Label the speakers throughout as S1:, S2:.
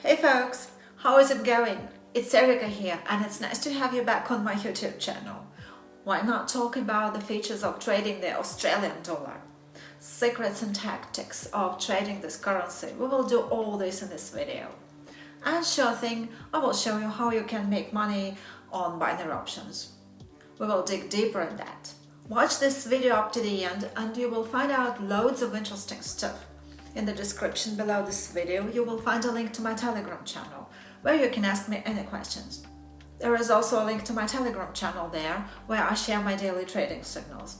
S1: Hey folks, how is it going? It's Erica here and it's nice to have you back on my YouTube channel. Why not talk about the features of trading the Australian dollar? Secrets and tactics of trading this currency. We will do all this in this video. And sure thing, I will show you how you can make money on binary options. We will dig deeper in that. Watch this video up to the end and you will find out loads of interesting stuff. In the description below this video, you will find a link to my Telegram channel, where you can ask me any questions. There is also a link to my Telegram channel there, where I share my daily trading signals.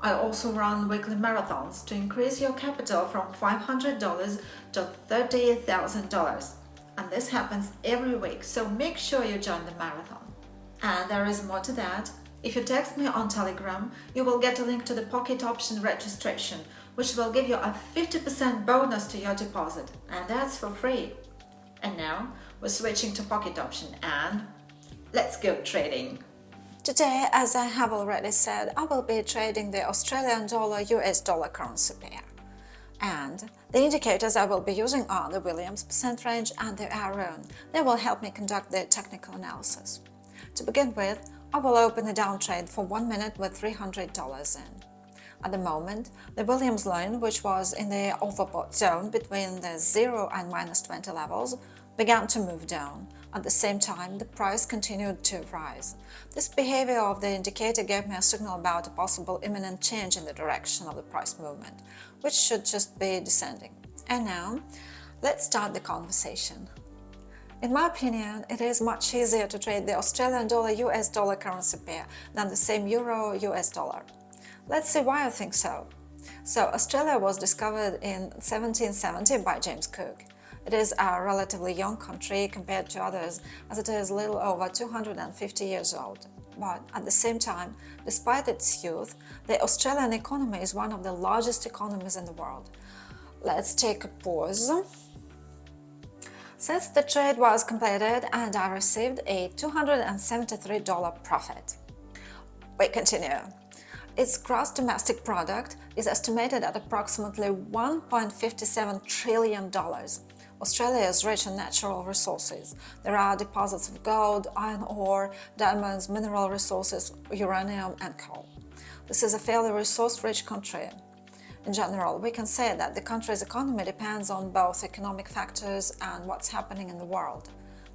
S1: I also run weekly marathons to increase your capital from $500 to $30,000. And this happens every week, so make sure you join the marathon. And there is more to that. If you text me on Telegram, you will get a link to the PocketOption registration, which will give you a 50% bonus to your deposit, and that's for free. And now we're switching to PocketOption and let's go trading.
S2: Today, as I have already said, I will be trading the Australian dollar-US dollar currency pair. And the indicators I will be using are the Williams percent range and the arrow. They will help me conduct the technical analysis. To begin with, I will open a down trade for 1 minute with $300 in. At the moment, the Williams line, which was in the overbought zone between the 0 and -20 levels, began to move down. At the same time, the price continued to rise. This behavior of the indicator gave me a signal about a possible imminent change in the direction of the price movement, which should just be descending. And now, let's start the conversation. In my opinion, it is much easier to trade the Australian dollar-US dollar currency pair than the same euro-US dollar. Let's see why I think so. So, Australia was discovered in 1770 by James Cook. It is a relatively young country compared to others, as it is little over 250 years old. But at the same time, despite its youth, the Australian economy is one of the largest economies in the world. Let's take a pause. Since the trade was completed and I received a $273 profit. We continue. Its gross domestic product is estimated at approximately $1.57 trillion. Australia is rich in natural resources. There are deposits of gold, iron ore, diamonds, mineral resources, uranium and coal. This is a fairly resource-rich country. In general, we can say that the country's economy depends on both economic factors and what's happening in the world.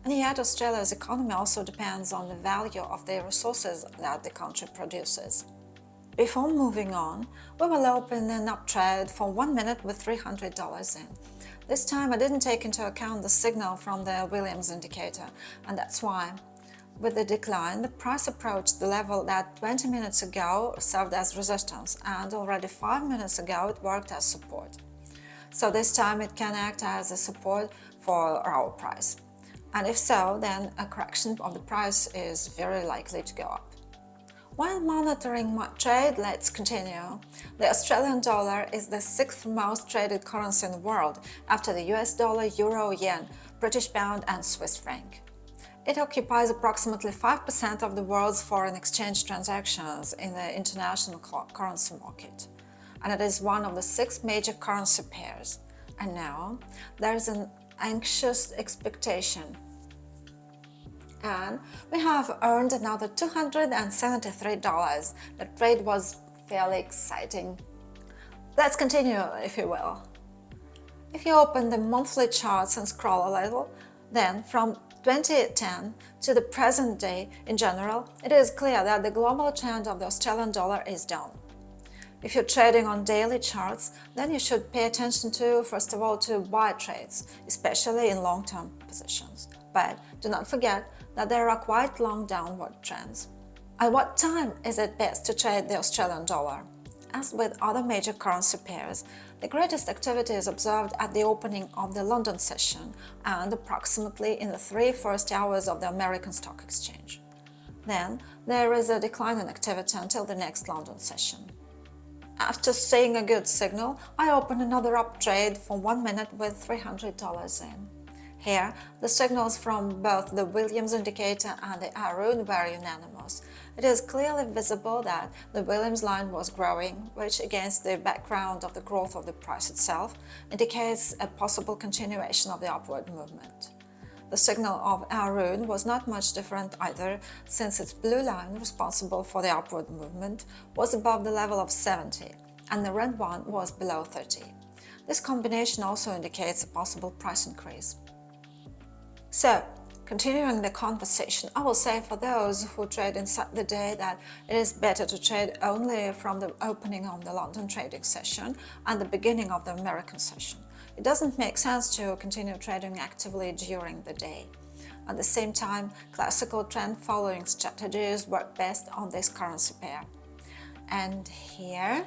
S2: And yet Australia's economy also depends on the value of the resources that the country produces. Before moving on, we will open an up trade for 1 minute with $300 in. This time I didn't take into account the signal from the Williams indicator, and that's why. With the decline, the price approached the level that 20 minutes ago served as resistance, and already 5 minutes ago it worked as support. So this time it can act as a support for our price. And if so, then a correction of the price is very likely to go up. While monitoring my trade, let's continue. The Australian dollar is the 6th most traded currency in the world after the US dollar, euro, yen, British pound and Swiss franc. It occupies approximately 5% of the world's foreign exchange transactions in the international currency market. And it is one of the 6 major currency pairs. And now, there is an anxious expectation. And we have earned another $273. The trade was fairly exciting. Let's continue, if you will. If you open the monthly charts and scroll a little, then from 2010 to the present day in general, it is clear that the global trend of the Australian dollar is down. If you're trading on daily charts, then you should pay attention to, first of all, to buy trades, especially in long-term positions. But do not forget that there are quite long downward trends. At what time is it best to trade the Australian dollar? As with other major currency pairs, the greatest activity is observed at the opening of the London session and approximately in the 3 first hours of the American Stock Exchange. Then there is a decline in activity until the next London session. After seeing a good signal, I open another up trade for 1 minute with $300 in. Here, the signals from both the Williams indicator and the Aroon were unanimous. It is clearly visible that the Williams line was growing, which, against the background of the growth of the price itself, indicates a possible continuation of the upward movement. The signal of Aroon was not much different either, since its blue line, responsible for the upward movement, was above the level of 70, and the red one was below 30. This combination also indicates a possible price increase. So, continuing the conversation, I will say for those who trade inside the day that it is better to trade only from the opening of the London trading session and the beginning of the American session. It doesn't make sense to continue trading actively during the day. At the same time, classical trend following strategies work best on this currency pair. And here,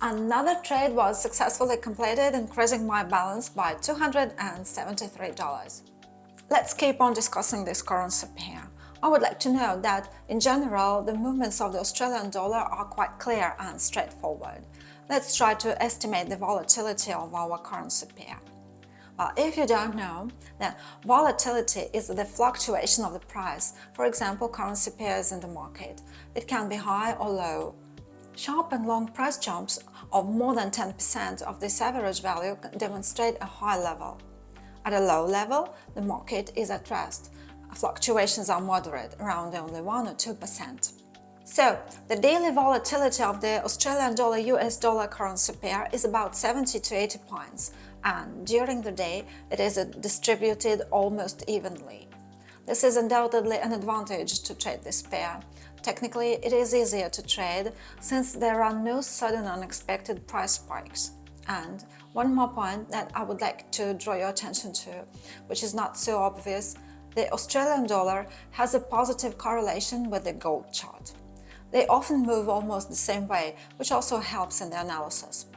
S2: another trade was successfully completed, increasing my balance by $273. Let's keep on discussing this currency pair. I would like to note that, in general, the movements of the Australian dollar are quite clear and straightforward. Let's try to estimate the volatility of our currency pair. Well, if you don't know, then volatility is the fluctuation of the price, for example, currency pairs in the market. It can be high or low. Sharp and long price jumps of more than 10% of this average value demonstrate a high level. At a low level, the market is at rest. Fluctuations are moderate, around only 1 or 2%. So, the daily volatility of the Australian dollar-US dollar currency pair is about 70 to 80 points, and during the day it is distributed almost evenly. This is undoubtedly an advantage to trade this pair. Technically, it is easier to trade since there are no sudden unexpected price spikes. And one more point that I would like to draw your attention to, which is not so obvious, the Australian dollar has a positive correlation with the gold chart. They often move almost the same way, which also helps in the analysis.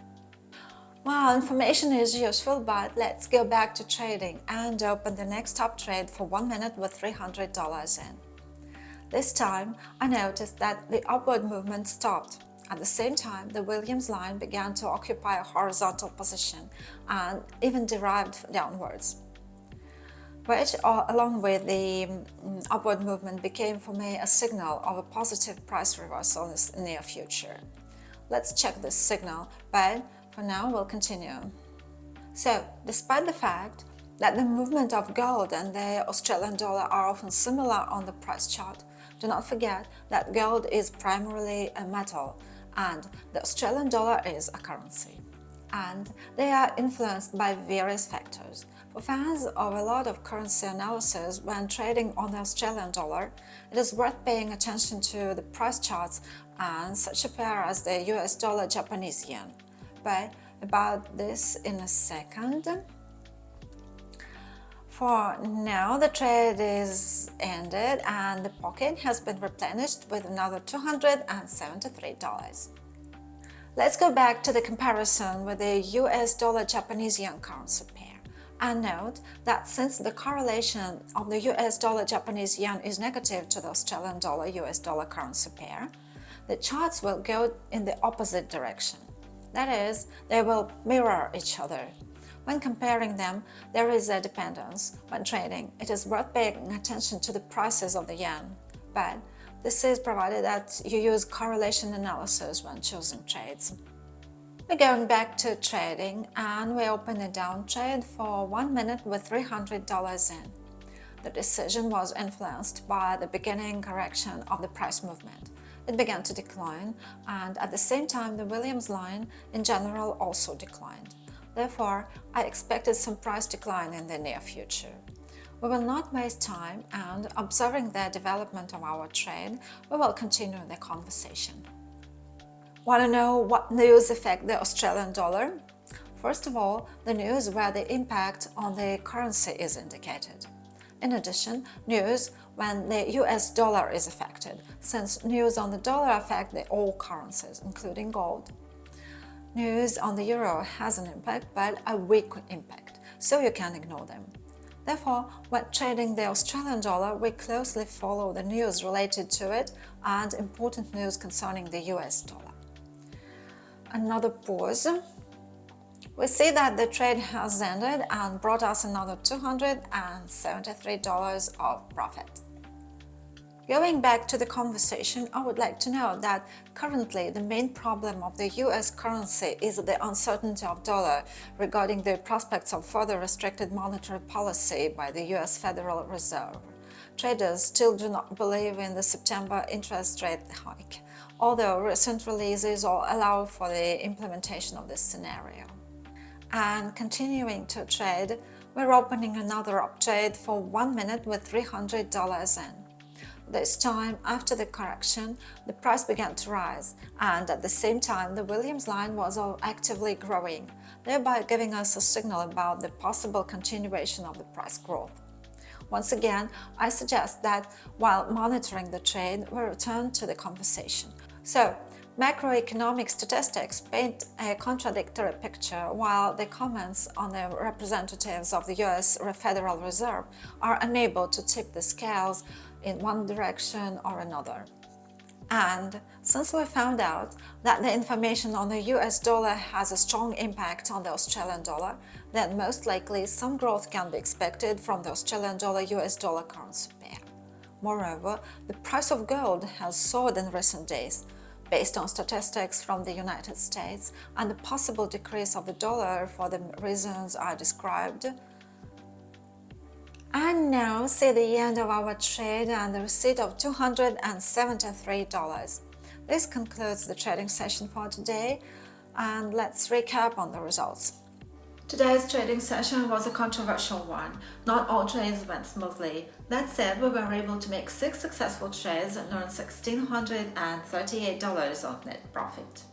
S2: Well, information is useful, but let's go back to trading and open the next top trade for 1 minute with $300 in. This time, I noticed that the upward movement stopped. At the same time, the Williams line began to occupy a horizontal position and even derived downwards, which, along with the upward movement, became for me a signal of a positive price reversal in the near future. Let's check this signal, but for now we'll continue. So, despite the fact that the movement of gold and the Australian dollar are often similar on the price chart, do not forget that gold is primarily a metal and the Australian dollar is a currency. And they are influenced by various factors. For fans of a lot of currency analysis when trading on the Australian dollar, it is worth paying attention to the price charts and such a pair as the US dollar Japanese yen. But about this in a second. For now, the trade is ended and the pocket has been replenished with another $273. Let's go back to the comparison with the US dollar Japanese yen currency pair and note that since the correlation of the US dollar Japanese yen is negative to the Australian dollar US dollar currency pair, the charts will go in the opposite direction. That is, they will mirror each other. When comparing them, there is a dependence. When trading, it is worth paying attention to the prices of the yen, but this is provided that you use correlation analysis when choosing trades. We're going back to trading and we open a down trade for 1 minute with $300 in. The decision was influenced by the beginning correction of the price movement. It began to decline, and at the same time the Williams line in general also declined. Therefore, I expected some price decline in the near future. We will not waste time, and observing the development of our trade, we will continue the conversation. Want to know what news affect the Australian dollar? First of all, the news where the impact on the currency is indicated. In addition, news when the US dollar is affected, since news on the dollar affect all currencies, including gold. News on the euro has an impact, but a weak impact, so you can ignore them. Therefore, when trading the Australian dollar, we closely follow the news related to it and important news concerning the US dollar. Another pause. We see that the trade has ended and brought us another $273 of profit. Going back to the conversation, I would like to note that currently the main problem of the US currency is the uncertainty of dollar regarding the prospects of further restricted monetary policy by the US Federal Reserve. Traders still do not believe in the September interest rate hike, although recent releases all allow for the implementation of this scenario. And continuing to trade, we're opening another up trade for 1 minute with $300 in. This time, after the correction, the price began to rise, and at the same time the Williams line was actively growing, thereby giving us a signal about the possible continuation of the price growth. Once again, I suggest that while monitoring the trade, we return to the conversation. So, macroeconomic statistics paint a contradictory picture, while the comments on the representatives of the US Federal Reserve are unable to tip the scales in one direction or another. And since we found out that the information on the US dollar has a strong impact on the Australian dollar, then most likely some growth can be expected from the Australian dollar US dollar currency pair. Moreover, the price of gold has soared in recent days, based on statistics from the United States and the possible decrease of the dollar for the reasons I described. And now see the end of our trade and the receipt of $273. This concludes the trading session for today, and let's recap on the results.
S1: Today's trading session was a controversial one. Not all trades went smoothly. That said, we were able to make 6 successful trades and earn $1,638 of net profit.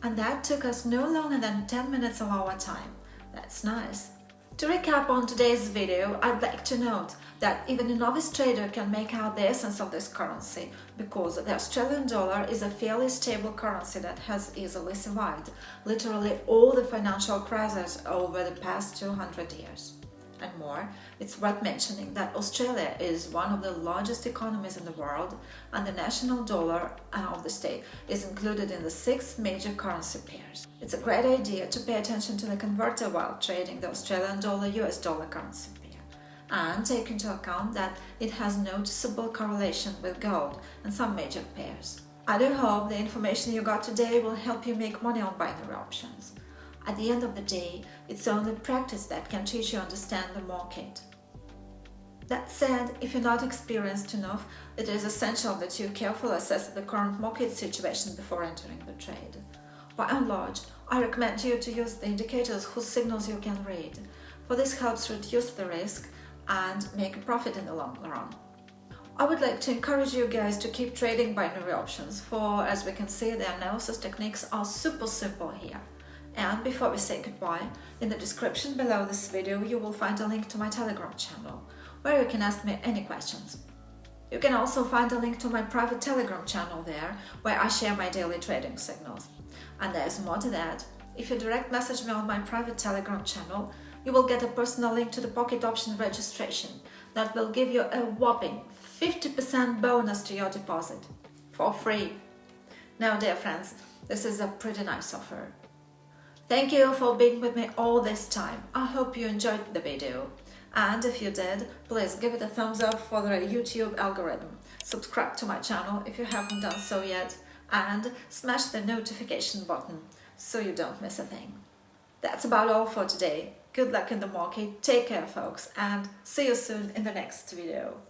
S1: And that took us no longer than 10 minutes of our time. That's nice. To recap on today's video, I'd like to note that even a novice trader can make out the essence of this currency, because the Australian dollar is a fairly stable currency that has easily survived literally all the financial crises over the past 200 years. And more, it's worth mentioning that Australia is one of the largest economies in the world, and the national dollar of the state is included in the 6 major currency pairs. It's a great idea to pay attention to the converter while trading the Australian dollar US dollar currency pair, and take into account that it has noticeable correlation with gold and some major pairs. I do hope the information you got today will help you make money on binary options. At the end of the day, it's only practice that can teach you to understand the market. That said, if you're not experienced enough, it is essential that you carefully assess the current market situation before entering the trade. By and large, I recommend you to use the indicators whose signals you can read, for this helps reduce the risk and make a profit in the long run. I would like to encourage you guys to keep trading binary options, for as we can see, the analysis techniques are super simple here. And before we say goodbye, in the description below this video you will find a link to my Telegram channel, where you can ask me any questions. You can also find a link to my private Telegram channel there, where I share my daily trading signals. And there's more to that. If you direct message me on my private Telegram channel, you will get a personal link to the PocketOption registration that will give you a whopping 50% bonus to your deposit, for free. Now, dear friends, this is a pretty nice offer. Thank you for being with me all this time. I hope you enjoyed the video. And if you did, please give it a thumbs up for the YouTube algorithm. Subscribe to my channel if you haven't done so yet, and smash the notification button so you don't miss a thing. That's about all for today. Good luck in the market, take care folks, and see you soon in the next video.